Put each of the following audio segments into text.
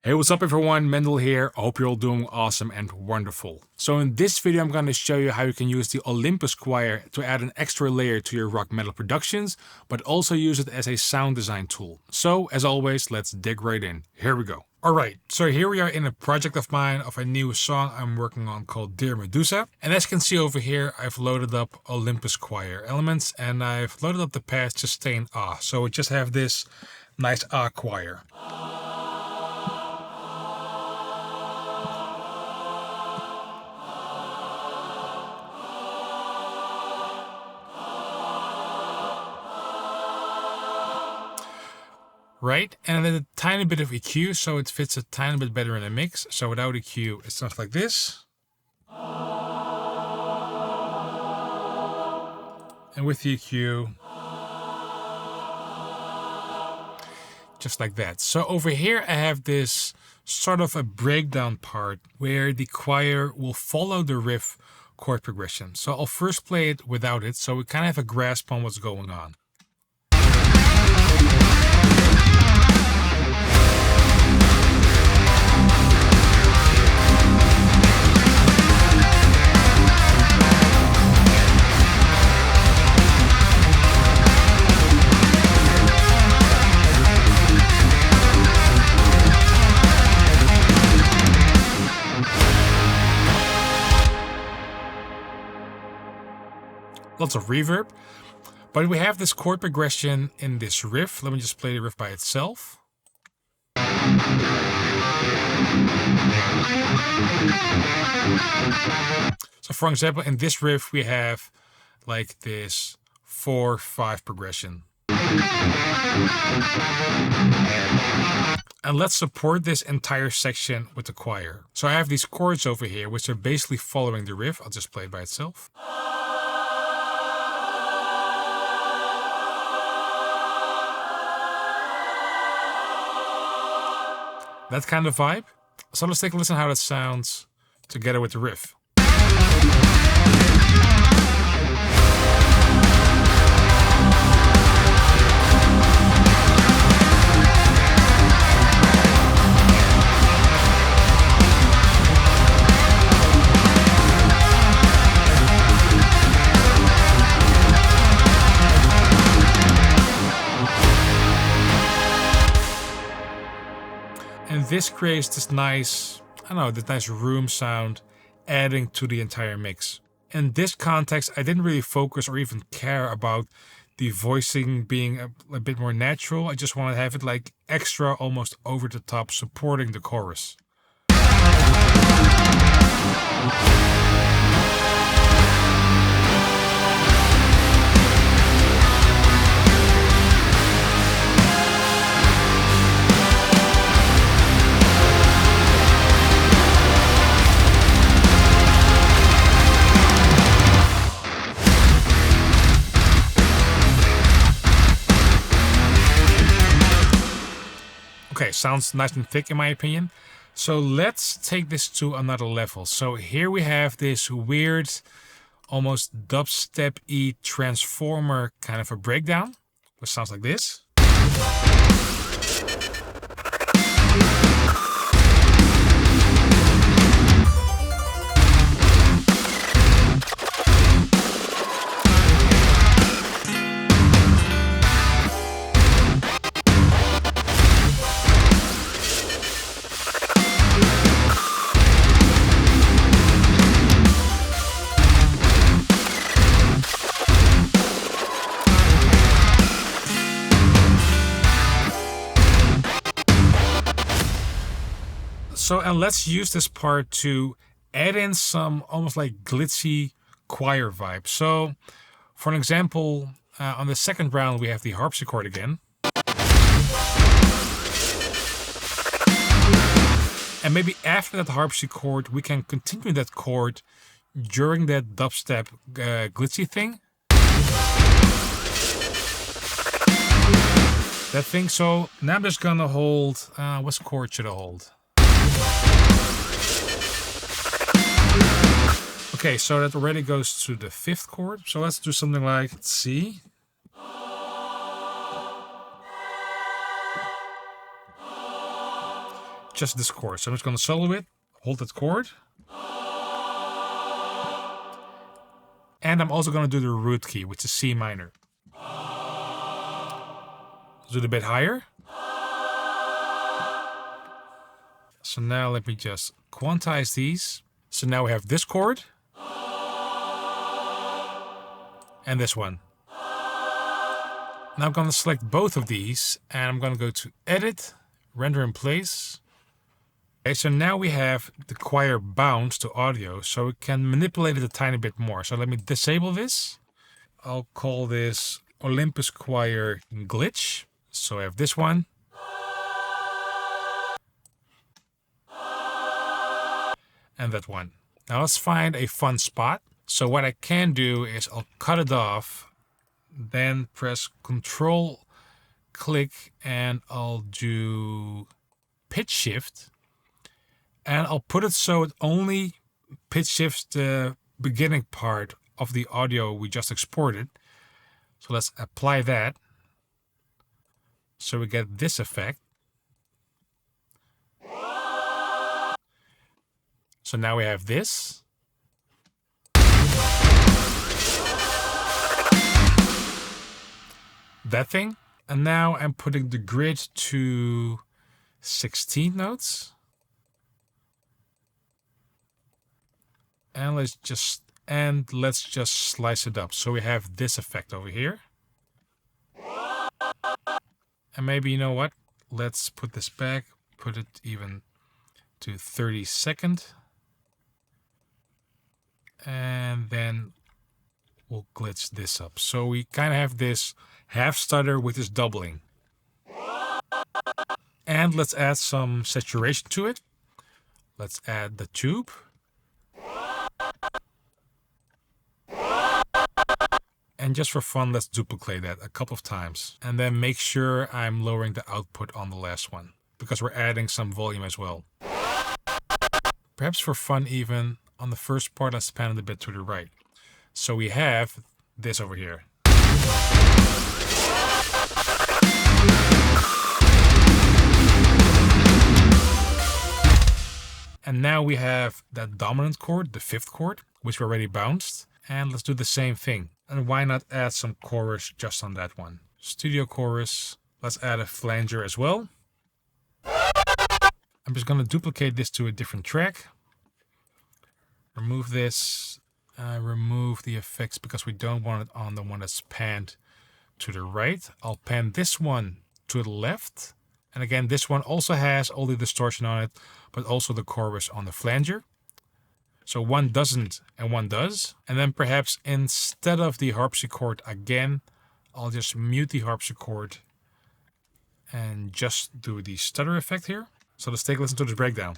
Hey, what's up everyone, Mendel here. I hope you're all doing awesome and wonderful. So in this video I'm going to show you how you can use the Olympus choir to add an extra layer to your rock metal productions, but also use it as a sound design tool. So as always, let's dig right in. Here we go. Alright, so here we are in a project of mine of a new song I'm working on called Dear Medusa. And as you can see over here, I've loaded up Olympus choir elements and I've loaded up the path to sustain ah. So we just have this nice ah choir. Right, and then a tiny bit of EQ so it fits a tiny bit better in a mix. So without EQ it sounds like this. And with the EQ, just like that. So over here I have this sort of a breakdown part where the choir will follow the riff chord progression. So I'll first play it without it so we kind of have a grasp on what's going on. Lots of reverb, but we have this chord progression in this riff. Let me just play the riff by itself. So for example, in this riff we have like this 4/5 progression. And let's support this entire section with the choir. So I have these chords over here which are basically following the riff. I'll just play it by itself. That kind of vibe. So let's take a listen how that sounds together with the riff. And this creates this nice, this nice room sound adding to the entire mix. In this context, I didn't really focus or even care about the voicing being a bit more natural. I just want to have it like extra, almost over the top, supporting the chorus. Okay, sounds nice and thick in my opinion. So let's take this to another level. So here we have this weird, almost dubstep-y transformer kind of a breakdown, which sounds like this. So, and let's use this part to add in some almost like glitzy choir vibe. So, for an example, on the second round we have the harpsichord again. And maybe after that harpsichord we can continue that chord during that dubstep glitzy thing. That thing. So now I'm just gonna hold, what chord should I hold? Okay, so that already goes to the 5th chord. So let's do something like C. just this chord. So I'm just going to solo it, hold that chord. And I'm also going to do the root key, which is C minor. Let's do it a bit higher. So now let me just quantize these. So now we have this chord. And this one. Now I'm going to select both of these and I'm going to go to Edit, Render in Place. Okay, so now we have the choir bound to audio, so we can manipulate it a tiny bit more. So let me disable this. I'll call this Olympus Choir Glitch. So I have this one. And that one. Now let's find a fun spot. So what I can do is I'll cut it off, then press Control, click, and I'll do pitch shift. And I'll put it so it only pitch shifts the beginning part of the audio we just exported. So let's apply that. So we get this effect. So now we have this. That thing. And now I'm putting the grid to 16 notes. And let's just slice it up. So we have this effect over here. And maybe, you know what? Let's put this back, put it even to 32nd. And then we'll glitch this up. So we kind of have this half stutter with this doubling. And let's add some saturation to it. Let's add the tube. And just for fun, let's duplicate that a couple of times. And then make sure I'm lowering the output on the last one, because we're adding some volume as well. Perhaps for fun even, on the first part, let's pan it a bit to the right. So we have this over here. And now we have that dominant chord, the 5th chord, which we already bounced. And let's do the same thing. And why not add some chorus just on that one? Studio chorus. Let's add a flanger as well. I'm just going to duplicate this to a different track. Remove this. Remove the effects because we don't want it on the one that's panned to the right. I'll pan this one to the left. And again, this one also has all the distortion on it, but also the chorus on the flanger. So one doesn't and one does. And then perhaps instead of the harpsichord again, I'll just mute the harpsichord and just do the stutter effect here. So let's take a listen to this breakdown.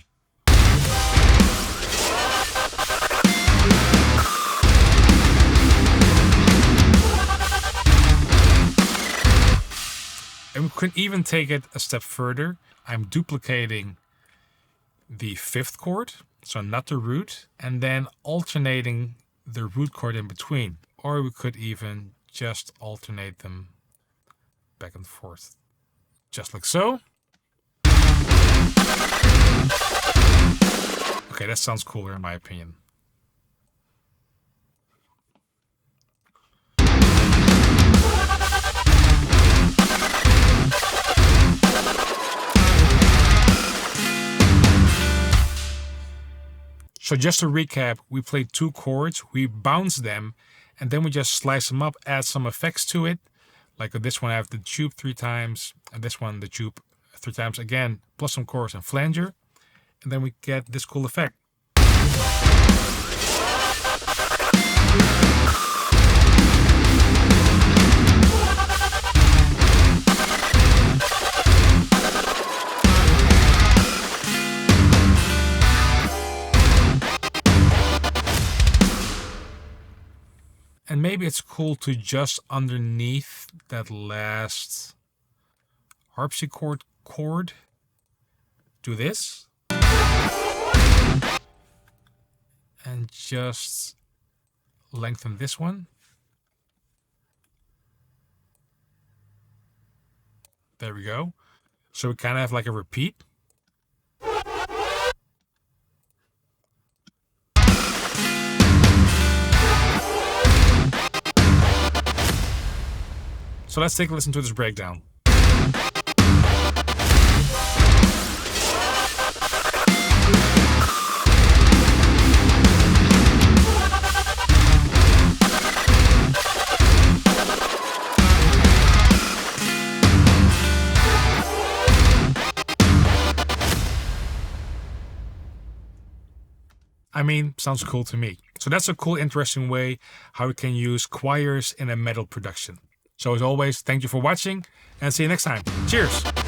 And we can even take it a step further. I'm duplicating the 5th chord, so not the root, and then alternating the root chord in between. Or we could even just alternate them back and forth, just like so. Okay, that sounds cooler in my opinion. So just to recap, we played 2 chords, we bounced them, and then we just slice them up, add some effects to it. Like this one I have the tube 3 times, and this one the tube 3 times again, plus some chorus and flanger. And then we get this cool effect. And maybe it's cool to just underneath that last harpsichord chord do this. And just lengthen this one. There we go. So we kind of have like a repeat. So let's take a listen to this breakdown. I mean, sounds cool to me. So that's a cool, interesting way how we can use choirs in a metal production. So as always, thank you for watching and see you next time. Cheers!